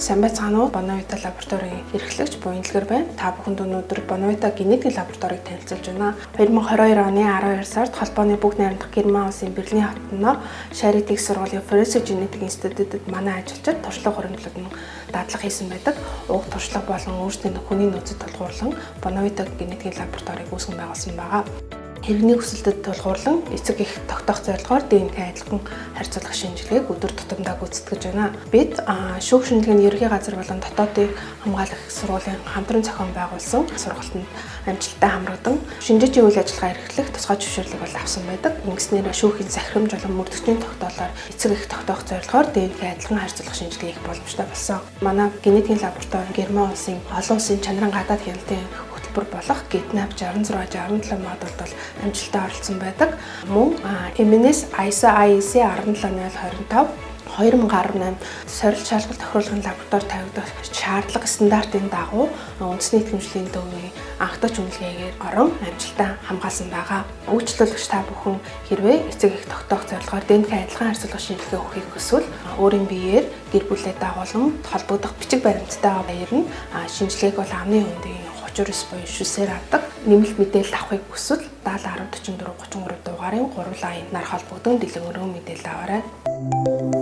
Сайн байцгаана уу? Bonovita лабораторийн эрхлэгч Буянлагэр байна. Та бүхэнд өнөөдөр Bonovita генетикийн лабораторийг танилцуулж байна. 2022 оны 12 сард холбооны бүгд найрамдах Герман улсын Берлин хотноо Charité их сургуулийн Forensic Genetic Institute-д манай ажилчид туршлага хөрөнгөлөг дадлага хийсэн байдаг. Уг туршлага болон өөрсдийн хүний нөөцөд тулгуурлан Bonovita генетикийн лабораторийг үүсгэн байгуулсан байгаа. Хэрэгний хүсэлтэд тулгуурлан эцэг их тогтоох зорилгоор ДНК адилхан харьцуулах шинжилгээг өдөр тутамдаа гүйцэтгэж байна. Бид шүүх шинжилгээний ерөнхий газар болон дотоодын хамгаалах их сургуулийн хамтран зохион байгуулсан сургалтанд амжилттай хамрагдан шинжээчийн үйл ажиллагаа эрхлэх тусгай зөвшөөрлөг бол авсан байдаг. Ингэснээр шүүхийн захирамж болон мөрдөгчийн тогтоолоор эцэг их тогтоох зорилгоор ДНК адилхан харьцуулах шинжилгээ хийх боломжтой болсон. Манай генетикийн лаборатори Герман улсын олон улсын чанарын гадаад хяналтын болох GitNab 6667 модульд бол амжилттай оролцсон байдаг. Мөн MNS ISO IEC 17025 2018 сорилт шалгалт тохируулгын лаборатори тавигдах шаардлага стандартын дагуу үндэсний итгэмжлэлийн төвийн анхдагч үнэлгээгээр орон амжилттай хамгаалсан байгаа. Үйлчлүүлэгч та бүхэн хэрвээ эцэг их тогтоох зорилгоор ДНК адилхан харьцуулах шинжилгээ өгөхийг хүсвэл өөрийн биеэр гэр бүлээ дагуулan холбогдох бичиг баримттай баяр нь шинжилгээг бол амны үндийн 39 буюу 9-ээр авдаг. Нэмэлт мэдээлэл авахыг хүсвэл 70 10 44 33 дугаарын 3 лайн нар холбогдсон дэлгүүрийн мэдээлэл аваарай.